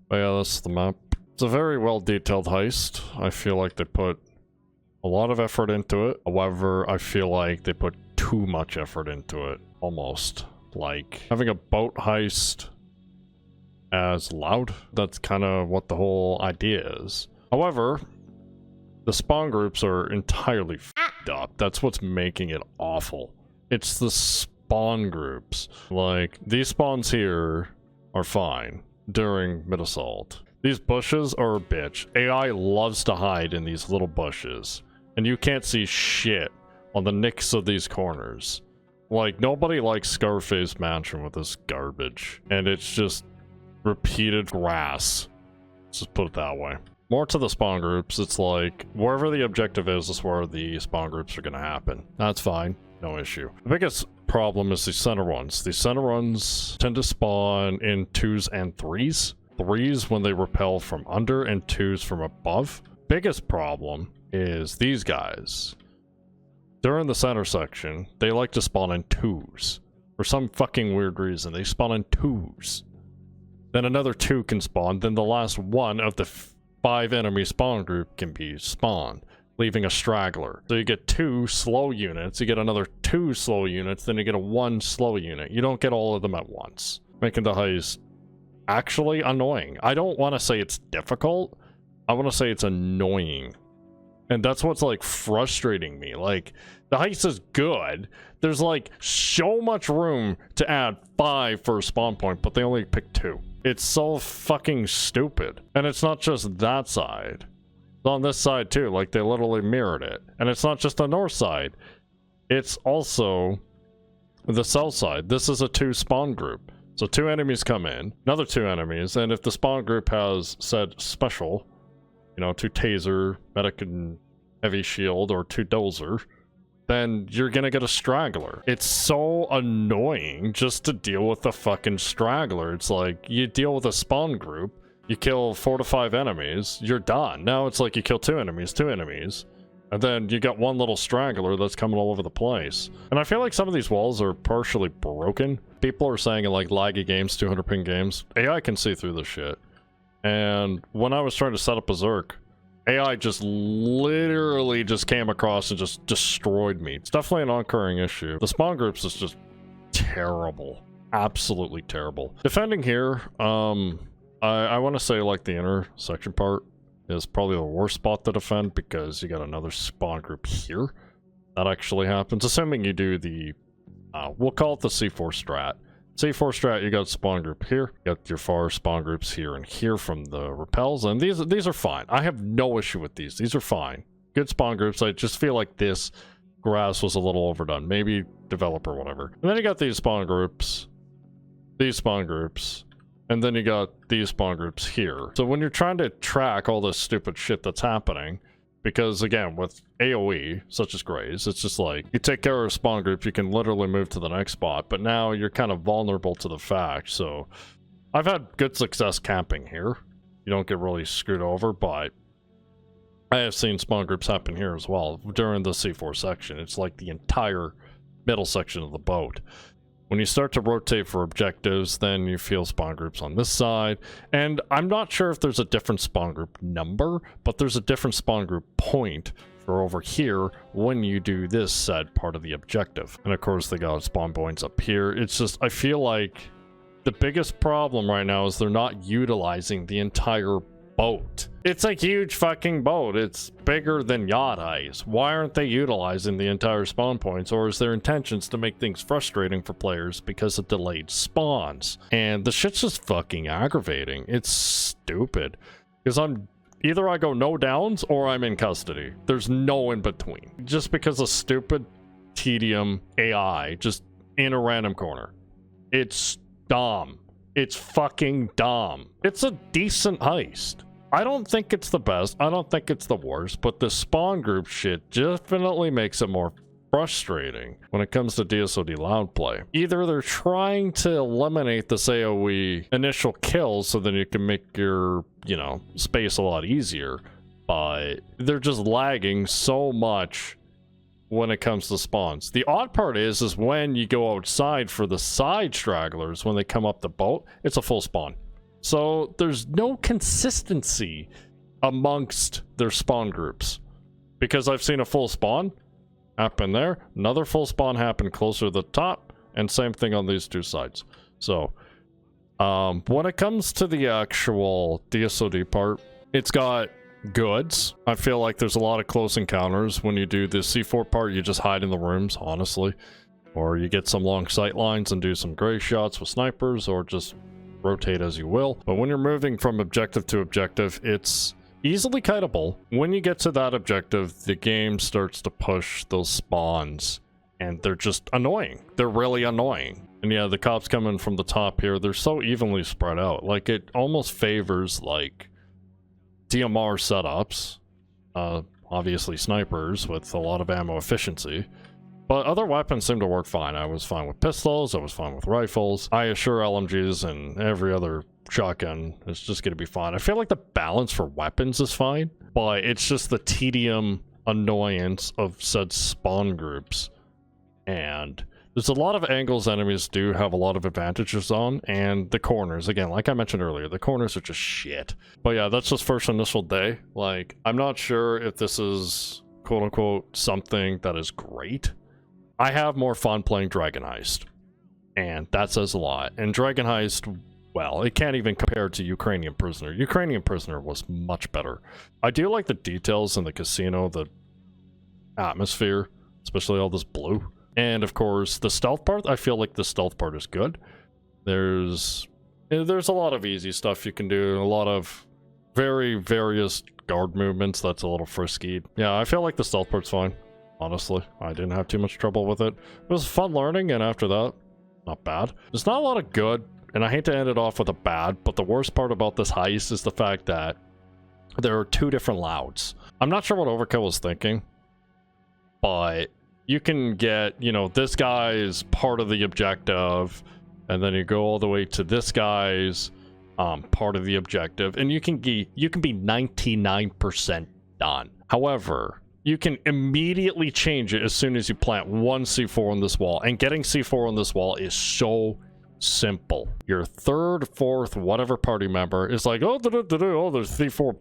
But yeah, that's the map. It's a very well detailed heist. I feel like they put a lot of effort into it. However, I feel like they put too much effort into it. Almost. Like, having a boat heist as loud, that's kind of what the whole idea is. However, the spawn groups are entirely f***ed up. That's what's making it awful. It's the spawn groups. Like, these spawns here are fine during mid-assault. These bushes are a bitch. AI loves to hide in these little bushes. And you can't see shit on the nicks of these corners. Like, nobody likes Scarface Mansion with this garbage. And it's just repeated grass. Let's just put it that way. More to the spawn groups, it's like, wherever the objective is where the spawn groups are gonna happen. That's fine, no issue. The biggest problem is the center ones. The center ones tend to spawn in 2s and 3s. 3s when they repel from under, and 2s from above. Biggest problem is these guys. During the center section, they like to spawn in 2s. For some fucking weird reason, they spawn in 2s. Then another 2 can spawn, then the last one of the 5 enemy spawn group can be spawned, leaving a straggler. So you get 2 slow units, you get another 2 slow units, then you get a 1 slow unit. You don't get all of them at once, making the heist actually annoying. I don't want to say it's difficult, I want to say it's annoying. And that's what's like frustrating me. Like, the heist is good. There's like so much room to add 5 for a spawn point, but they only pick 2. It's so fucking stupid. And it's not just that side. It's on this side too. Like, they literally mirrored it. And it's not just the north side. It's also the south side. This is a 2 spawn group. So 2 enemies come in, another 2 enemies, and if the spawn group has said special, you know, 2 taser, medic and heavy shield, or 2 dozer, then you're gonna get a straggler. It's so annoying just to deal with the fucking straggler. It's like, you deal with a spawn group, you kill 4 to 5 enemies, you're done. Now it's like you kill 2 enemies, and then you got 1 little straggler that's coming all over the place. And I feel like some of these walls are partially broken. People are saying in like laggy games, 200 ping games, AI can see through this shit. And when I was trying to set up a Zerk, AI just literally just came across and just destroyed me. It's definitely an occurring issue. The spawn groups is just terrible. Absolutely terrible. Defending here, I want to say like the intersection part is probably the worst spot to defend because you got another spawn group here. That actually happens. Assuming you do the, we'll call it the C4 strat. C4 strat, you got spawn group here, you got your far spawn groups here and here from the repels, and these are fine. I have no issue with these. These are fine. Good spawn groups. I just feel like this grass was a little overdone. Maybe developer, whatever. And then you got these spawn groups, and then you got these spawn groups here. So when you're trying to track all this stupid shit that's happening, because again, with AoE, such as Graze, it's just like, you take care of a spawn group, you can literally move to the next spot, but now you're kind of vulnerable to the fact. So I've had good success camping here. You don't get really screwed over, but I have seen spawn groups happen here as well during the C4 section. It's like the entire middle section of the boat. When you start to rotate for objectives, then you feel spawn groups on this side. And I'm not sure if there's a different spawn group number, but there's a different spawn group point for over here when you do this said part of the objective. And of course, they got spawn points up here. It's just, I feel like the biggest problem right now is they're not utilizing the entire boat. It's a huge fucking boat. It's bigger than Yacht Heist. Why aren't they utilizing the entire spawn points? Or is their intentions to make things frustrating for players because of delayed spawns? And the shit's just fucking aggravating. It's stupid. Because either I go no downs or I'm in custody. There's no in between. Just because of stupid tedium AI just in a random corner. It's dumb. It's fucking dumb. It's a decent heist. I don't think it's the best. I don't think it's the worst, but the spawn group shit definitely makes it more frustrating when it comes to DSOD loud play. Either they're trying to eliminate this AoE initial kills so then you can make your, you know, space a lot easier, but they're just lagging so much when it comes to spawns. The odd part is when you go outside for the side stragglers, when they come up the boat, it's a full spawn. So there's no consistency amongst their spawn groups. Because I've seen a full spawn happen there, another full spawn happen closer to the top, and same thing on these two sides. So, when it comes to the actual DSOD part, it's got goods. I feel like there's a lot of close encounters. When you do the C4 part, you just hide in the rooms, honestly. Or you get some long sight lines and do some gray shots with snipers, or just rotate as you will. But when you're moving from objective to objective, it's easily kiteable. When you get to that objective, the game starts to push those spawns, and they're just annoying. They're really annoying. And yeah, the cops coming from the top here, they're so evenly spread out. Like, it almost favors, like, DMR setups. Obviously snipers with a lot of ammo efficiency. But other weapons seem to work fine. I was fine with pistols, I was fine with rifles. I assure LMGs and every other shotgun is just going to be fine. I feel like the balance for weapons is fine, but it's just the tedium annoyance of said spawn groups. And there's a lot of angles enemies do have a lot of advantages on, and the corners, again, like I mentioned earlier, the corners are just shit. But yeah, that's just first initial day. Like, I'm not sure if this is quote-unquote something that is great. I have more fun playing Dragon Heist, and that says a lot. And Dragon Heist, well, it can't even compare to Ukrainian Prisoner. Ukrainian Prisoner was much better. I do like the details in the casino, the atmosphere, especially all this blue. And of course, the stealth part, I feel like the stealth part is good. There's a lot of easy stuff you can do, a lot of very various guard movements that's a little frisky. Yeah, I feel like the stealth part's fine. Honestly, I didn't have too much trouble with it. It was fun learning, and after that, not bad. There's not a lot of good, and I hate to end it off with a bad, but the worst part about this heist is the fact that there are two different louds. I'm not sure what Overkill was thinking, but you can get, you know, this guy's part of the objective, and then you go all the way to this guy's part of the objective, and you can be 99% done. However, you can immediately change it as soon as you plant one C4 on this wall, and getting C4 on this wall is so simple. Your third, fourth, whatever party member is like, oh, there's C4.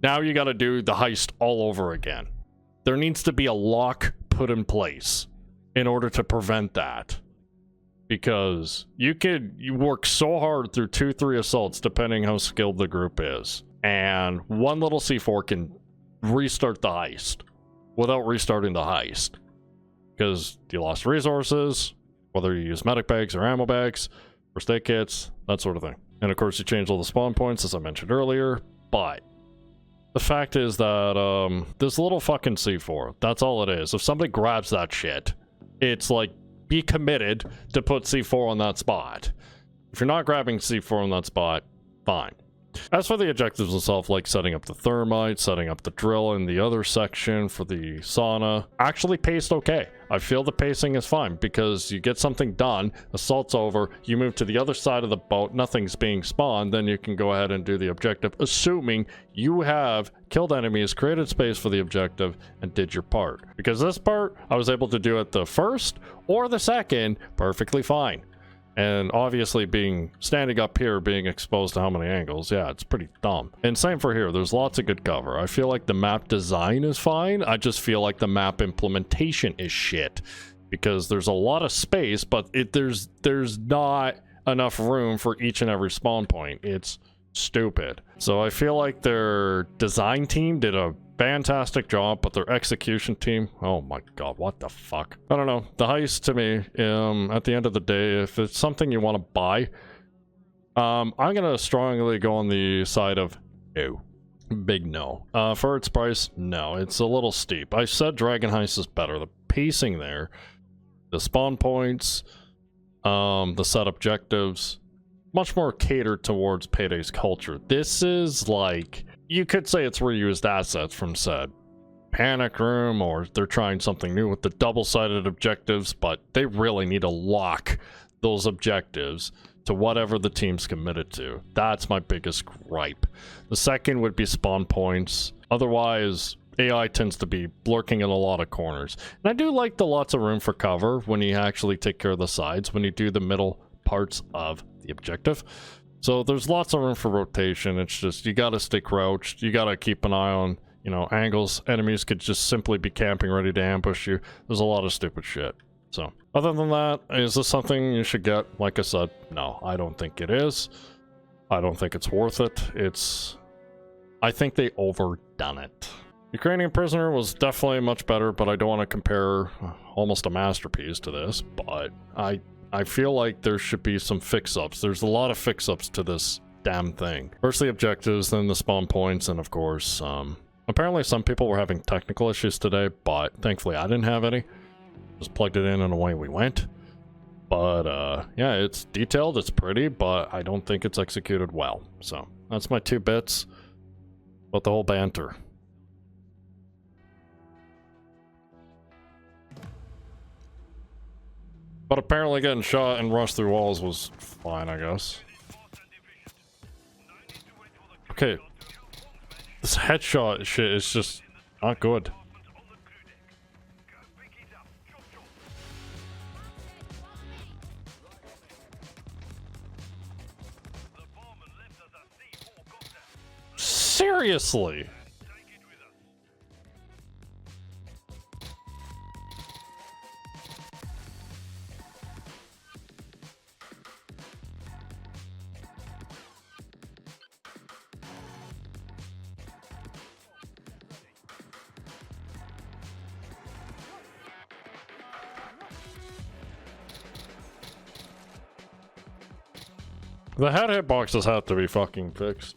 Now you gotta do the heist all over again. There needs to be a lock put in place in order to prevent that. Because you work so hard through 2-3 assaults, depending how skilled the group is. And one little C4 can restart the heist without restarting the heist, because you lost resources, whether you use medic bags or ammo bags, first aid kits, that sort of thing. And of course you change all the spawn points, as I mentioned earlier. But the fact is that this little fucking C4, that's all it is. If somebody grabs that shit, it's like, be committed to put C4 on that spot. If you're not grabbing C4 on that spot, fine. As for the objectives themselves, like setting up the thermite, setting up the drill in the other section for the sauna, actually paced okay. I feel the pacing is fine, because you get something done, assault's over, you move to the other side of the boat, nothing's being spawned, then you can go ahead and do the objective, assuming you have killed enemies, created space for the objective, and did your part. Because this part, I was able to do it the first or the second perfectly fine. And obviously standing up here, being exposed to how many angles, yeah, it's pretty dumb. And same for here, there's lots of good cover. I feel like the map design is fine, I just feel like the map implementation is shit. Because there's a lot of space, but there's not enough room for each and every spawn point. It's stupid. So I feel like their design team did a fantastic job, but their execution team, oh my god, what the fuck. I don't know, the heist to me, at the end of the day, if it's something you want to buy, I'm gonna strongly go on the side of no. Big no. For its price, no, it's a little steep. I said Dragon Heist is better. The pacing there, the spawn points, the set objectives, much more catered towards Payday's culture. This is like, you could say it's reused assets from said Panic Room, or they're trying something new with the double-sided objectives, but they really need to lock those objectives to whatever the team's committed to. That's my biggest gripe. The second would be spawn points. Otherwise, AI tends to be lurking in a lot of corners. And I do like the lots of room for cover when you actually take care of the sides, when you do the middle parts of the objective. So there's lots of room for rotation. It's just, you gotta stay crouched. You gotta keep an eye on, you know, angles. Enemies could just simply be camping ready to ambush you. There's a lot of stupid shit. So, other than that, is this something you should get? Like I said, no, I don't think it is. I don't think it's worth it. I think they overdone it. Ukrainian Prisoner was definitely much better, but I don't want to compare almost a masterpiece to this, but I feel like there should be some fix-ups. There's a lot of fix-ups to this damn thing. First the objectives, then the spawn points, and of course, apparently some people were having technical issues today, but thankfully I didn't have any. Just plugged it in and away we went. But, yeah, it's detailed, it's pretty, but I don't think it's executed well. So, that's my 2 bits about the whole banter. But apparently getting shot and rushed through walls was fine, I guess. Okay. This headshot shit is just not good. Seriously? The head hitboxes have to be fucking fixed.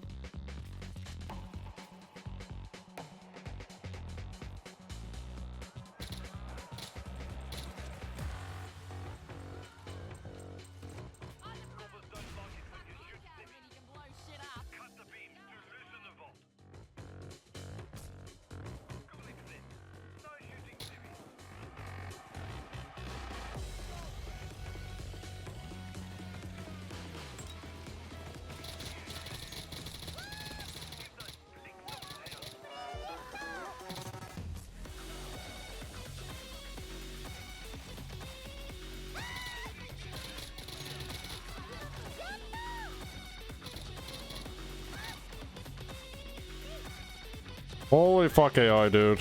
Holy fuck AI, dude.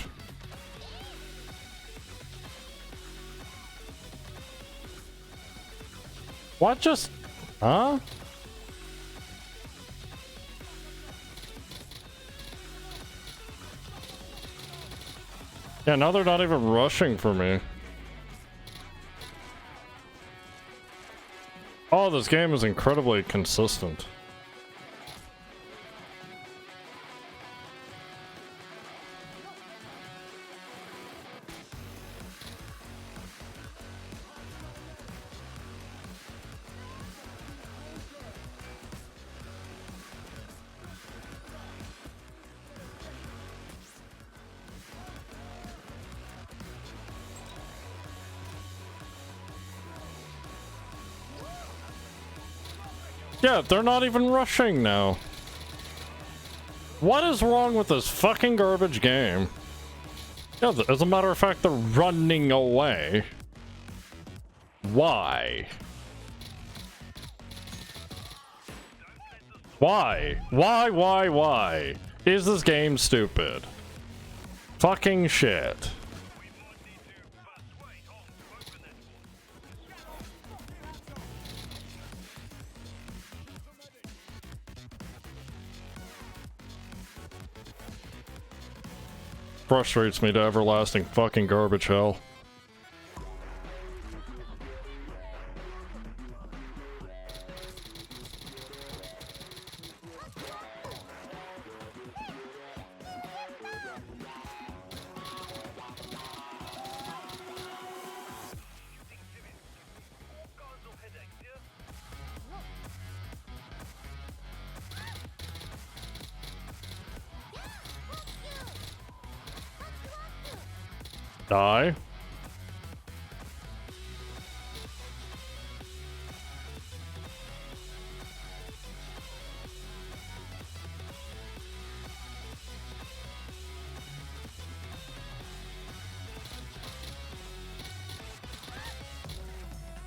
What just... Huh? Yeah, now they're not even rushing for me. Oh, this game is incredibly consistent. Yeah, they're not even rushing now. What is wrong with this fucking garbage game? Yeah, as a matter of fact, they're running away. Why? Why? Why? Is this game stupid? Fucking shit. Frustrates me to everlasting fucking garbage hell. Die.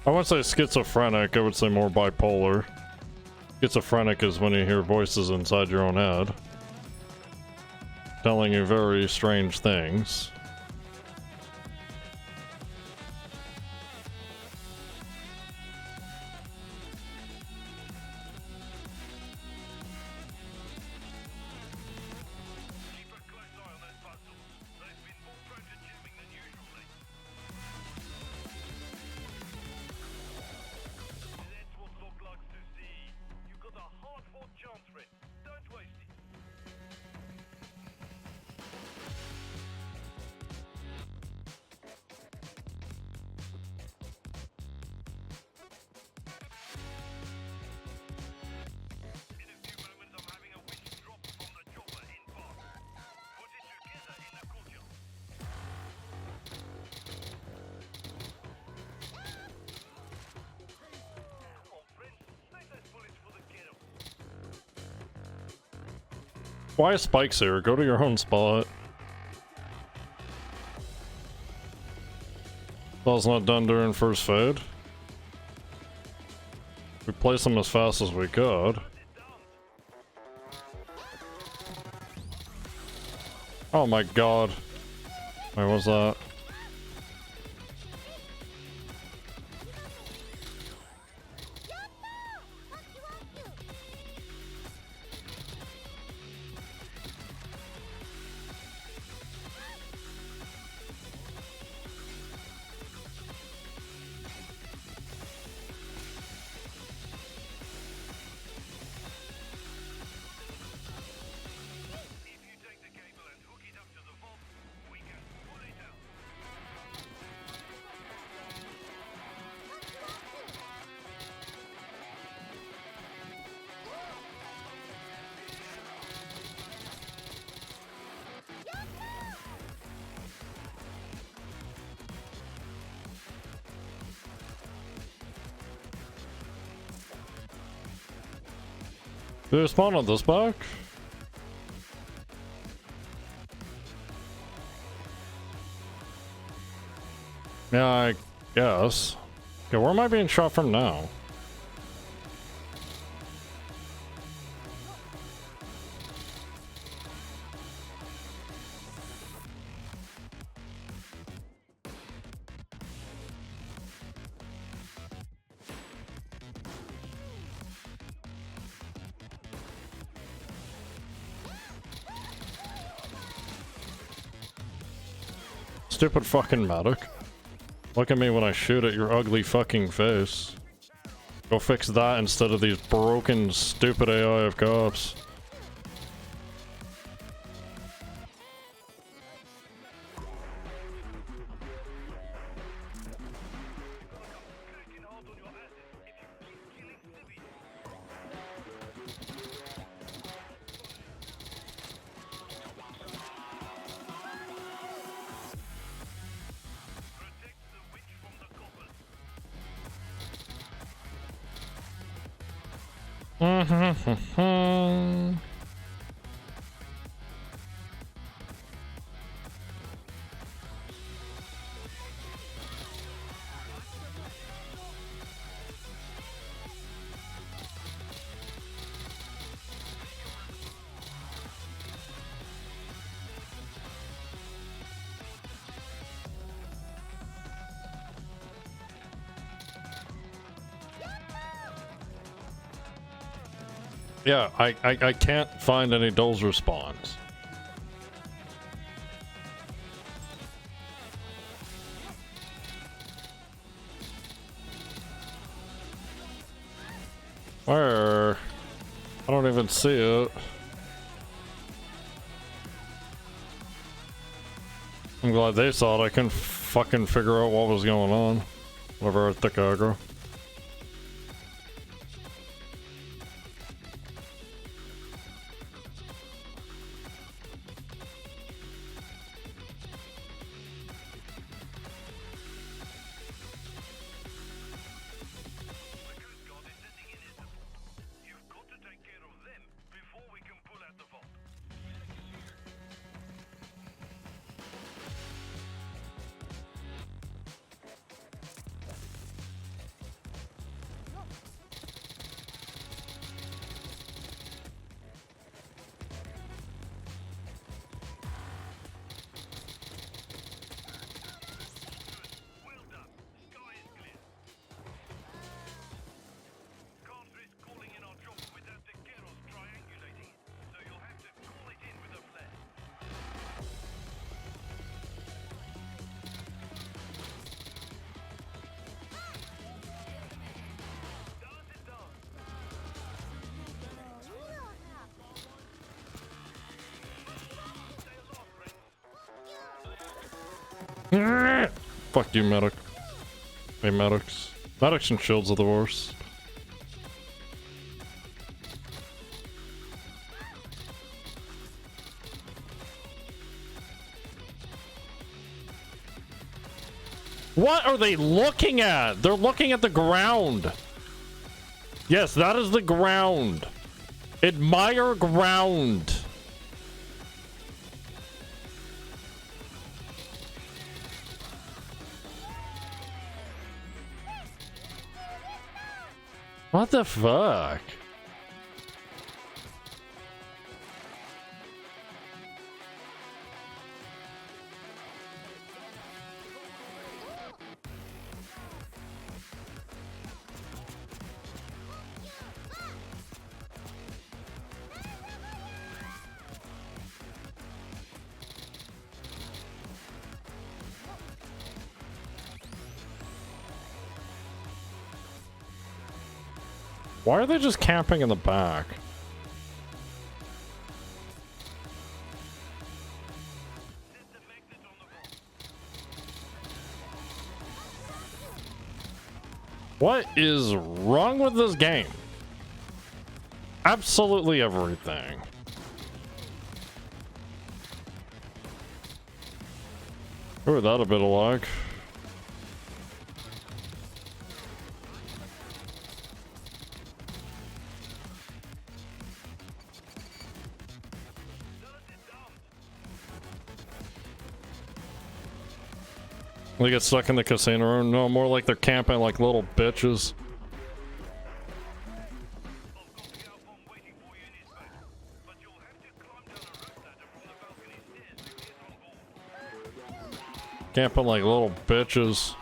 I wouldn't say schizophrenic, I would say more bipolar. Schizophrenic is when you hear voices inside your own head telling you very strange things. Why is Spikes here? Go to your own spot. That's not done during first fade. We placed them as fast as we could. Oh my god. Wait, what's that? Did it spawn on this back? Yeah, I guess. Okay, where am I being shot from now? Stupid fucking medic. Look at me when I shoot at your ugly fucking face. Go fix that instead of these broken, stupid AI of cops. Yeah, I can't find any dozer spawns. Where? I don't even see it. I'm glad they saw it. I couldn't fucking figure out what was going on. Whatever, I think aggro. Fuck you, medic. Hey, medics. Medics and shields are the worst. What are they looking at? They're looking at the ground. Yes, that is the ground. Admire ground. What the fuck? Why are they just camping in the back? What is wrong with this game? Absolutely everything. Ooh, that a bit of lag. They get stuck in the casino room. No, more like they're camping like little bitches. Camping like little bitches.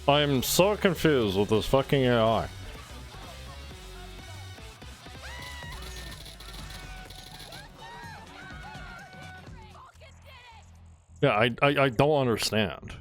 I'm so confused with this fucking AI. Yeah, I don't understand.